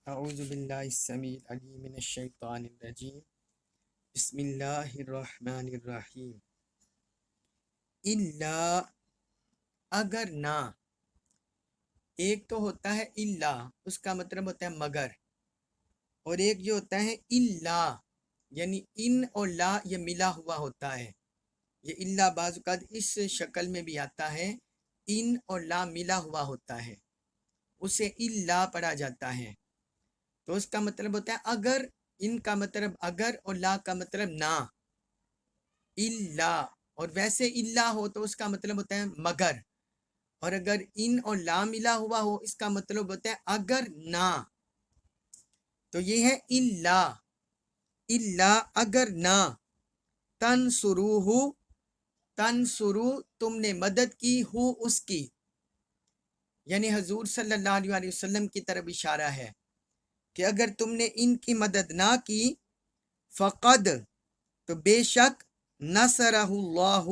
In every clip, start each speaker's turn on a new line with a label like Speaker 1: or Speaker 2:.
Speaker 1: اعوذ باللہ السمیع العلیم من الشیطان الرجیم بسم اللہ الرحمن الرحیم الا اگر نہ، ایک تو ہوتا ہے الا، اس کا مطلب ہوتا ہے مگر، اور ایک جو ہوتا ہے الا یعنی ان اور لا یہ ملا ہوا ہوتا ہے۔ یہ الا بعض اوقات اس شکل میں بھی آتا ہے، ان اور لا ملا ہوا ہوتا ہے، اسے الا پڑھا جاتا ہے۔ تو اس کا مطلب ہوتا ہے اگر، ان کا مطلب اگر اور لا کا مطلب نہ، الا، اور ویسے الا ہو تو اس کا مطلب ہوتا ہے مگر، اور اگر ان اور لا ملا ہوا ہو اس کا مطلب ہوتا ہے اگر نہ۔ تو یہ ہے الا، الا اگر نہ، تنصروہ، تنصرو تم نے مدد کی ہو اس کی، یعنی حضور صلی اللہ علیہ وسلم کی طرف اشارہ ہے کہ اگر تم نے ان کی مدد نہ کی، فقد تو بے شک، نصرہ اللہ،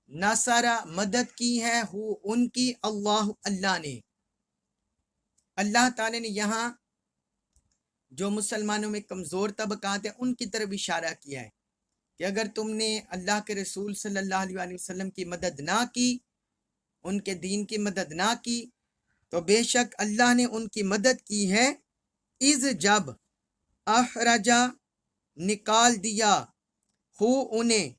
Speaker 1: نصرہ مدد کی ہے ہو ان کی، اللہ اللہ نے، اللہ تعالی نے یہاں جو مسلمانوں میں کمزور طبقات ہیں ان کی طرف اشارہ کیا ہے کہ اگر تم نے اللہ کے رسول صلی اللہ علیہ وسلم کی مدد نہ کی، ان کے دین کی مدد نہ کی، تو بے شک اللہ نے ان کی مدد کی ہے، اذ جب، اخرجا نکال دیا، ہو انہیں،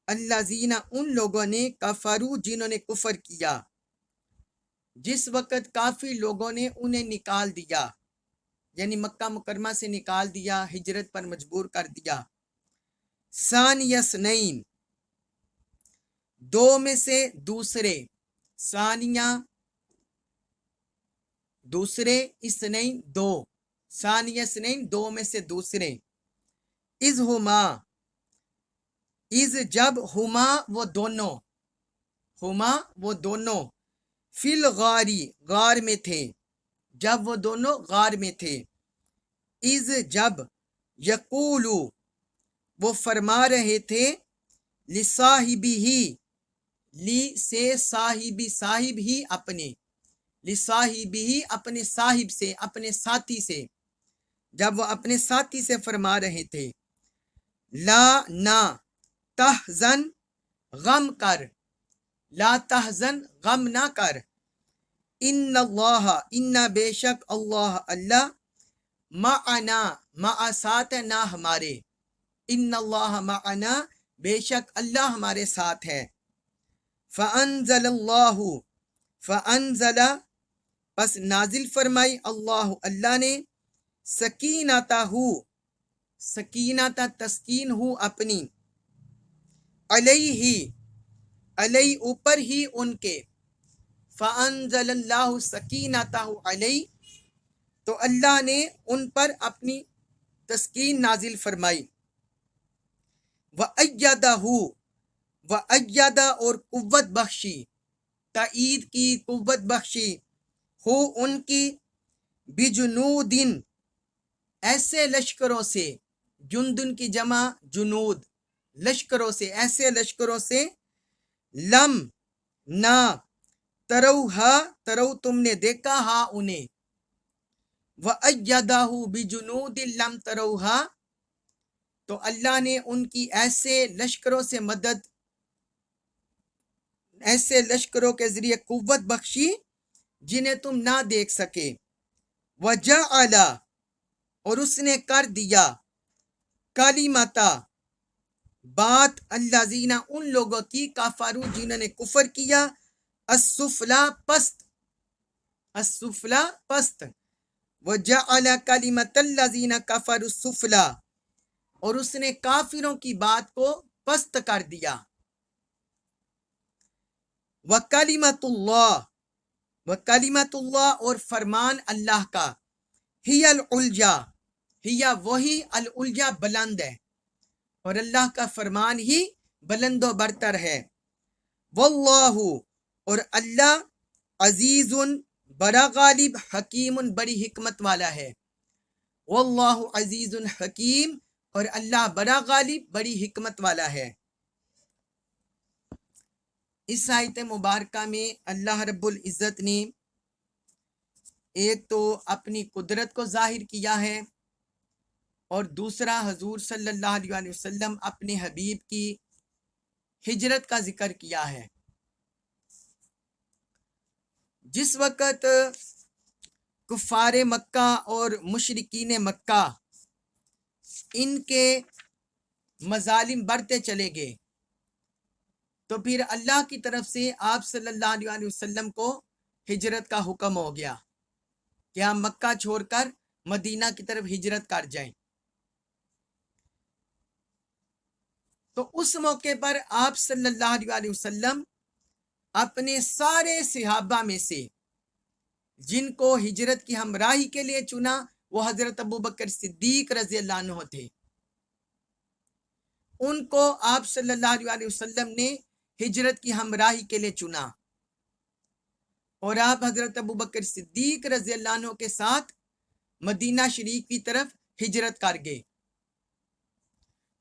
Speaker 1: الذین ان لوگوں نے، کفروا جنہوں نے کفر کیا، جس وقت کافی لوگوں نے انہیں نکال دیا، یعنی مکہ مکرمہ سے نکال دیا، ہجرت پر مجبور کر دیا۔ ثانی اثنین، دو میں سے دوسرے، ثانیہ دوسرے، اثنین دو، ثانی اثنین دو میں سے دوسرے، اذ ہما، اذ جب، ہما وہ دونوں، ہما وہ دونوں، فی الغاری غار میں تھے، جب وہ دونوں غار میں تھے، اذ جب، یقولو وہ فرما رہے تھے، لصاحبہ لی سے صاحبی صاحب ہی اپنے، لصاحبہ اپنے صاحب سے، اپنے ساتھی سے، جب وہ اپنے ساتھی سے فرما رہے تھے، لا نہ، تحزن غم کر، لا تحزن غم نہ کر، ان اللہ ان بے شک اللہ اللہ، معنا مع ساتھ ہے نہ ہمارے، ان اللہ معنا بے شک اللہ ہمارے ساتھ ہے۔ فانزل اللہ، فانزل پس نازل فرمائی، اللہ اللہ نے، سکینتہ، سکینتہ تسکین ہو اپنی، علیہ علیہ اوپر ہی ان کے، فانزل اللہ سکینتہ علیہ تو اللہ نے ان پر اپنی تسکین نازل فرمائی، وَأَيَّدَهُ وَأَيَّدَ اور قوت بخشی، تائید کی، قوت بخشی، ہو ان کی، بجنودن ایسے لشکروں سے، جندن کی جمع جنود، لشکروں سے، ایسے لشکروں سے، لم نہ، تروہا ترو تم نے دیکھا ہا انہیں، وَأَيَّدَهُ بِجُنُودٍ لَمْ تَرَوْهَا تو اللہ نے ان کی ایسے لشکروں سے مدد، ایسے لشکروں کے ذریعے قوت بخشی جنہیں تم نہ دیکھ سکے، وَجَعَلَ اور اس نے کر دیا، کلمتا بات، الذین ان لوگوں کی، کفروا جنہوں نے کفر کیا، السفلی پست، السفلی پست، وَجَعَلَ کلمۃ الذین کفروا السفلی اور اس نے کافروں کی بات کو پست کر دیا، وَکلمۃ اللہ، وَکلمۃ اللہ اور فرمان اللہ کا، ہی العلیا، ہی وہی، العلیا بلند ہے، اور اللہ کا فرمان ہی بلند و برتر ہے، واللہ اور اللہ، عزیز بڑا غالب، حکیم بڑی حکمت والا ہے، واللہ عزیز حکیم اور اللہ بڑا غالب بڑی حکمت والا ہے۔ اس آیت مبارکہ میں اللہ رب العزت نے ایک تو اپنی قدرت کو ظاہر کیا ہے، اور دوسرا حضور صلی اللہ علیہ وسلم اپنے حبیب کی ہجرت کا ذکر کیا ہے۔ جس وقت کفار مکہ اور مشرکین مکہ ان کے مظالم بڑھتے چلے گئے، تو پھر اللہ کی طرف سے آپ صلی اللہ علیہ وسلم کو ہجرت کا حکم ہو گیا کہ ہم مکہ چھوڑ کر مدینہ کی طرف ہجرت کر جائیں۔ تو اس موقع پر آپ صلی اللہ علیہ وسلم اپنے سارے صحابہ میں سے جن کو ہجرت کی ہمراہی کے لیے چنا وہ حضرت ابوبکر صدیق رضی اللہ عنہ تھے۔ ان کو آپ صلی اللہ علیہ وسلم نے ہجرت کی ہمراہی کے لیے چنا، اور آپ حضرت ابوبکر صدیق رضی اللہ عنہ کے ساتھ مدینہ شریف کی طرف ہجرت کر گئے۔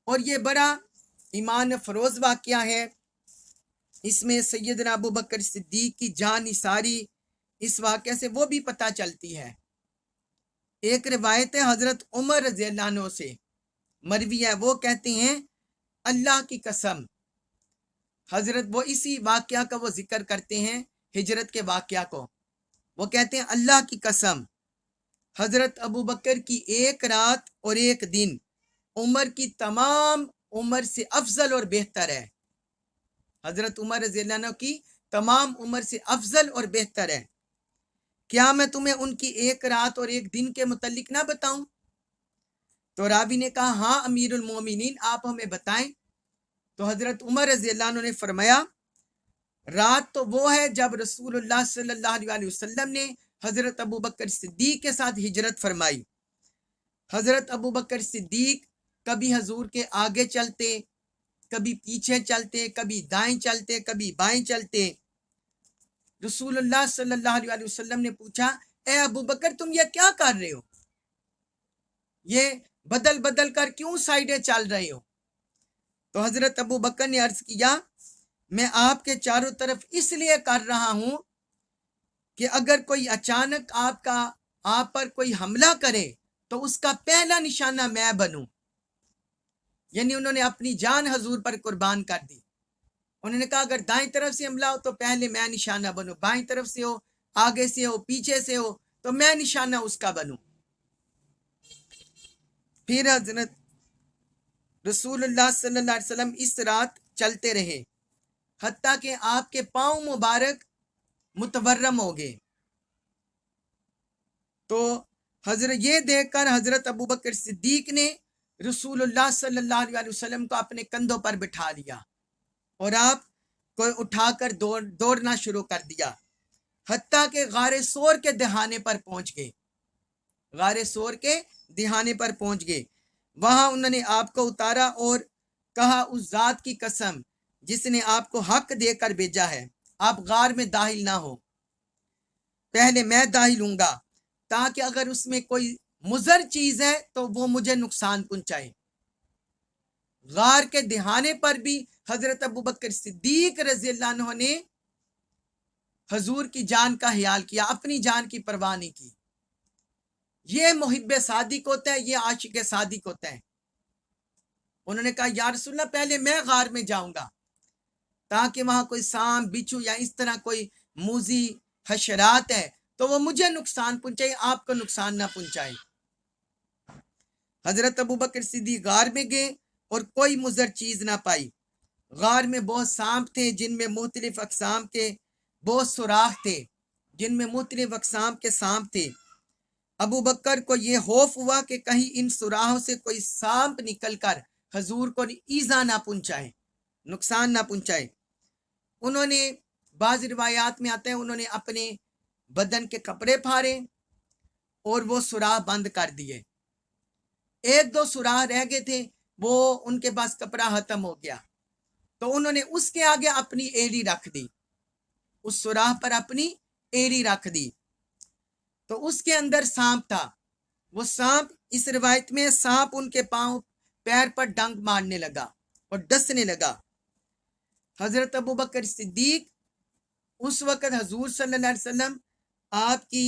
Speaker 1: اور یہ بڑا ایمان فروز واقعہ ہے۔ اس میں سیدنا ابوبکر صدیق کی جان نثاری اس واقعے سے وہ بھی پتہ چلتی ہے۔ ایک روایت ہے حضرت عمر رضی اللہ عنہ سے مروی ہے، وہ کہتے ہیں اللہ کی قسم، حضرت وہ اسی واقعہ کا وہ ذکر کرتے ہیں، ہجرت کے واقعہ کو۔ وہ کہتے ہیں اللہ کی قسم، حضرت ابوبکر کی ایک رات اور ایک دن عمر کی تمام عمر سے افضل اور بہتر ہے۔ حضرت عمر رضی اللہ عنہ کی تمام عمر سے افضل اور بہتر ہے۔ کیا میں تمہیں ان کی ایک رات اور ایک دن کے متعلق نہ بتاؤں؟ تو راوی نے کہا ہاں امیر المومنین، آپ ہمیں بتائیں۔ تو حضرت عمر رضی اللہ عنہ نے فرمایا رات تو وہ ہے جب رسول اللہ صلی اللہ علیہ وسلم نے حضرت ابوبکر صدیق کے ساتھ ہجرت فرمائی۔ حضرت ابوبکر صدیق کبھی حضور کے آگے چلتے، کبھی پیچھے چلتے، کبھی دائیں چلتے، کبھی بائیں چلتے۔ رسول اللہ صلی اللہ علیہ وسلم نے پوچھا اے ابوبکر تم یہ کیا کر رہے ہو؟ یہ بدل بدل کر کیوں سائیڈیں چل رہے ہو؟ تو حضرت ابوبکر نے عرض کیا میں آپ کے چاروں طرف اس لیے کر رہا ہوں کہ اگر کوئی اچانک آپ پر کوئی حملہ کرے تو اس کا پہلا نشانہ میں بنوں۔ یعنی انہوں نے اپنی جان حضور پر قربان کر دی۔ انہوں نے کہا اگر دائیں طرف سے حملہ ہو تو پہلے میں نشانہ بنوں، بائیں طرف سے ہو، آگے سے ہو، پیچھے سے ہو تو میں نشانہ اس کا بنوں۔ پھر حضرت رسول اللہ صلی اللہ علیہ وسلم اس رات چلتے رہے حتیٰ کہ آپ کے پاؤں مبارک متورم ہو گئے۔ تو حضرت یہ دیکھ کر حضرت ابوبکر صدیق نے رسول اللہ صلی اللہ علیہ وسلم کو اپنے کندھوں پر بٹھا لیا اور آپ کو اٹھا کر دوڑنا شروع کر دیا حتیٰ کہ غار سور کے دہانے پر پہنچ گئے۔ غار سور کے دہانے پر پہنچ گئے۔ وہاں انہوں نے آپ کو اتارا اور کہا اس ذات کی قسم جس نے آپ کو حق دے کر بھیجا ہے آپ غار میں داخل نہ ہو، پہلے میں داخل ہوں گا تاکہ اگر اس میں کوئی مضر چیز ہے تو وہ مجھے نقصان پہنچائے۔ غار کے دہانے پر بھی حضرت ابوبکر صدیق رضی اللہ عنہ نے حضور کی جان کا خیال کیا، اپنی جان کی پرواہ نہیں کی۔ یہ محب صادق ہوتا ہے، یہ عاشق صادق ہوتا ہے۔ انہوں نے کہا یا رسول اللہ پہلے میں غار میں جاؤں گا تاکہ وہاں کوئی سانپ بچھو یا اس طرح کوئی موذی حشرات ہے تو وہ مجھے نقصان پہنچائے، آپ کو نقصان نہ پہنچائے۔ حضرت ابوبکر صدیق غار میں گئے اور کوئی مضر چیز نہ پائی۔ غار میں بہت سانپ تھے جن میں مختلف اقسام کے، بہت سوراخ تھے جن میں مختلف اقسام کے سانپ تھے۔ ابوبکر کو یہ خوف ہوا کہ کہیں ان سوراخوں سے کوئی سانپ نکل کر حضور کو ایذا نہ پہنچائے، نقصان نہ پہنچائے۔ انہوں نے بعض روایات میں آتا ہے انہوں نے اپنے بدن کے کپڑے پھاڑے اور وہ سوراخ بند کر دیے۔ ایک دو سوراخ رہ گئے تھے، وہ ان کے پاس کپڑا ختم ہو گیا تو انہوں نے اس کے آگے اپنی ایڑی رکھ دی، اس سوراخ پر اپنی ایڑی رکھ دی تو اس کے اندر سانپ تھا۔ وہ سانپ اس روایت میں سانپ ان کے پیر پر ڈنک مارنے لگا اور ڈسنے لگا۔ حضرت ابوبکر صدیق اس وقت حضور صلی اللہ علیہ وسلم آپ کی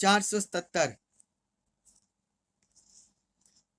Speaker 1: 477।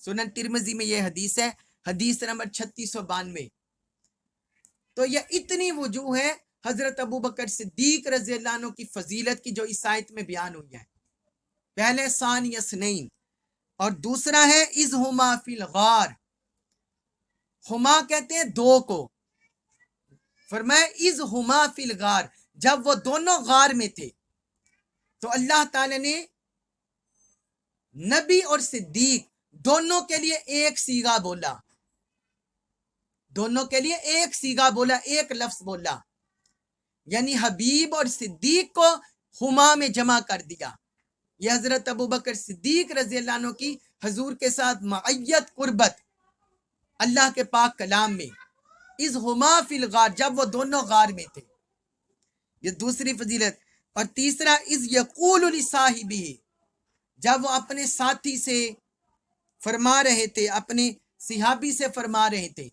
Speaker 1: سنن ترمذی میں یہ حدیث ہے، حدیث نمبر 3692۔ تو یہ اتنی وجوہ ہے حضرت ابوبکر صدیق رضی اللہ عنہ کی فضیلت کی جو اس آیت میں بیان ہوئی ہے۔ پہلے ثانی اثنین، اور دوسرا ہے اذ ہما فی الغار، ہما کہتے ہیں دو کو، فرمایا اذ ہما فی الغار، جب وہ دونوں غار میں تھے۔ تو اللہ تعالی نے نبی اور صدیق دونوں کے لیے ایک صیغہ بولا، دونوں کے لیے ایک صیغہ بولا، ایک لفظ بولا، یعنی حبیب اور صدیق کو ہما میں جمع کر دیا۔ یہ حضرت ابوبکر صدیق رضی اللہ عنہ کی حضور کے ساتھ معیت قربت اللہ کے پاک کلام میں، اذ ہما فی الغار، جب وہ دونوں غار میں تھے، یہ دوسری فضیلت۔ اور تیسرا اذ یقول لصاحبہ، جب وہ اپنے ساتھی سے فرما رہے تھے، اپنے صحابی سے فرما رہے تھے۔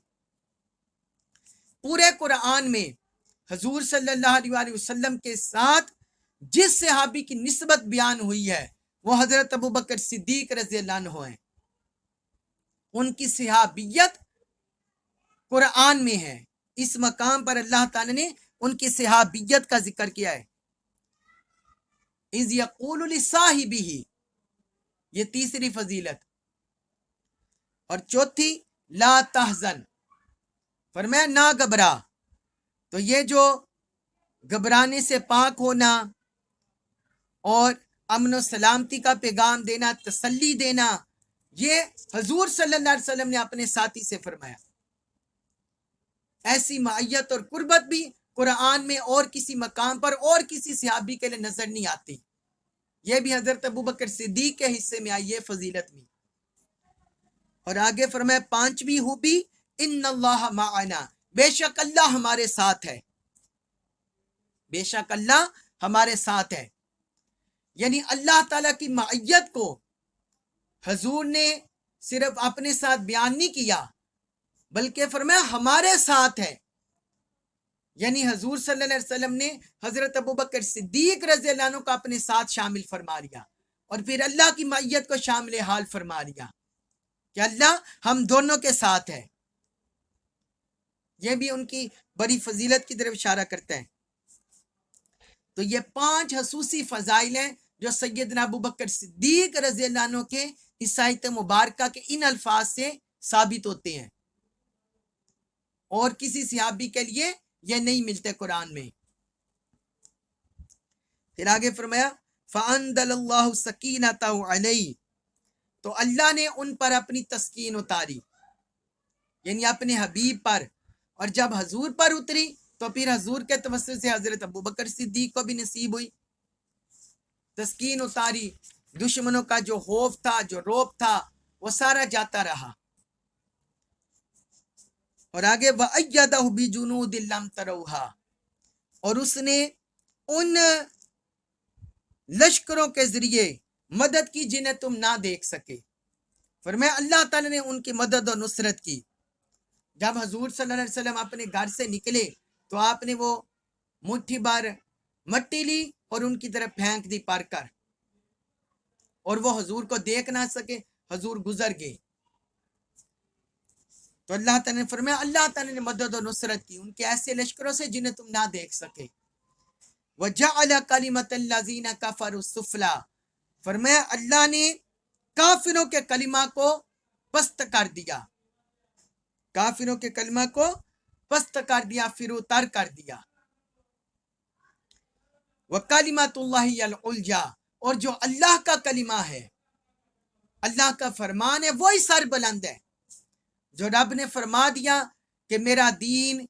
Speaker 1: پورے قرآن میں حضور صلی اللہ علیہ وسلم کے ساتھ جس صحابی کی نسبت بیان ہوئی ہے وہ حضرت ابوبکر صدیق رضی اللہ عنہ ہیں۔ ان کی صحابیت قرآن میں ہے، اس مقام پر اللہ تعالی نے ان کی صحابیت کا ذکر کیا ہے۔ اذ یقول لصاحبہ، یہ تیسری فضیلت۔ اور چوتھی لا تحزن، فرمایا نہ گھبرا۔ تو یہ جو گھبرانے سے پاک ہونا اور امن و سلامتی کا پیغام دینا، تسلی دینا، یہ حضور صلی اللہ علیہ وسلم نے اپنے ساتھی سے فرمایا۔ ایسی معیت اور قربت بھی قرآن میں اور کسی مقام پر اور کسی صحابی کے لیے نظر نہیں آتی۔ یہ بھی حضرت ابوبکر صدیق کے حصے میں آئی ہے فضیلت بھی۔ اور آگے فرمایا پانچویں خوبی ان اللہ معنا، بے شک اللہ ہمارے ساتھ ہے، بے شک اللہ ہمارے ساتھ ہے۔ یعنی اللہ تعالیٰ کی معیت کو حضور نے صرف اپنے ساتھ بیان نہیں کیا بلکہ فرمایا ہمارے ساتھ ہے۔ یعنی حضور صلی اللہ علیہ وسلم نے حضرت ابوبکر صدیق رضی اللہ عنہ کو اپنے ساتھ شامل فرما لیا، اور پھر اللہ کی معیت کو شامل حال فرما لیا کہ اللہ ہم دونوں کے ساتھ ہے۔ یہ بھی ان کی بڑی فضیلت کی طرف اشارہ کرتا ہے۔ تو یہ 5 خصوصی فضائل ہیں جو سیدنا ابوبکر صدیق رضی اللہ عنہ کے اس آیت مبارکہ کے ان الفاظ سے ثابت ہوتے ہیں، اور کسی صحابی کے لیے یہ نہیں ملتے قرآن میں۔ پھر آگے فرمایا فَأَنزَلَ اللَّهُ سَكِينَتَهُ عَلَيْهِ، تو اللہ نے ان پر اپنی تسکین اتاری، یعنی اپنے حبیب پر، اور جب حضور پر اتری تو پھر حضور کے توسط سے حضرت ابوبکر صدیق کو بھی نصیب ہوئی، تسکین اتاری۔ دشمنوں کا جو خوف تھا، جو روب تھا، وہ سارا جاتا رہا۔ اور آگے وَأَيَّدَهُ بِجُنُودٍ لَّمْ تَرَوْهَا، اور اس نے ان لشکروں کے ذریعے مدد کی جنہیں تم نہ دیکھ سکے۔ فرمایا اللہ تعالی نے ان کی مدد اور نصرت کی۔ جب حضور صلی اللہ علیہ وسلم اپنے گھر سے نکلے تو آپ نے وہ مٹھی بھر مٹی لی اور ان کی طرف پھینک دی پر کر، اور وہ حضور کو دیکھ نہ سکے، حضور گزر گئے۔ تو اللہ تعالیٰ نے فرمایا اللہ تعالیٰ نے مدد و نصرت کی ان کے ایسے لشکروں سے جنہیں تم نہ دیکھ سکے۔ وَجَعَلَ كَلِمَةَ الَّذِينَ كَفَرُوا السُّفْلَىٰ، فرمایا اللہ نے کافروں کے کلمہ کو پست کر دیا، کافروں کے کلمہ کو پست کر دیا، فروتر کر دیا۔ وَكَلِمَةُ اللَّهِ الْعُلْيَا، اور جو اللہ کا کلمہ ہے، اللہ کا فرمان ہے، وہی سر بلند ہے۔ جو رب نے فرما دیا کہ میرا دین،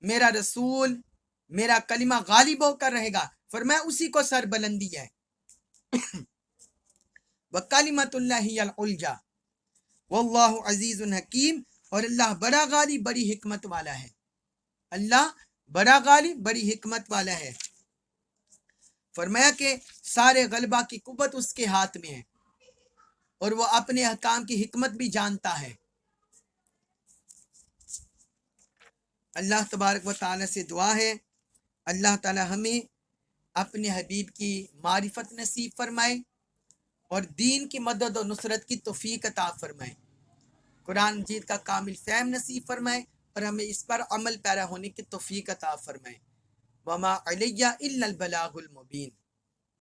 Speaker 1: میرا رسول، میرا کلمہ غالب ہو کر رہے گا، فرمایا اسی کو سر بلندی ہے۔ وَكَلِمَةُ اللَّهِ الْعُلْيَا وَاللَّهُ عَزِيزٌ حَكِيمٌ، اور اللہ بڑا غالب، بڑی حکمت والا ہے۔ اللہ بڑا غالب، بڑی حکمت والا ہے۔ فرمایا کہ سارے غلبہ کی قوت اس کے ہاتھ میں ہے، اور وہ اپنے احکام کی حکمت بھی جانتا ہے۔ اللہ تبارک و تعالیٰ سے دعا ہے اللہ تعالیٰ ہمیں اپنے حبیب کی معرفت نصیب فرمائے، اور دین کی مدد و نصرت کی توفیق عطا فرمائے، قرآن مجید کا کامل فہم نصیب فرمائے اور ہمیں اس پر عمل پیرا ہونے کی توفیق عطا فرمائے۔ وما علیہ الا البلاغ المبین۔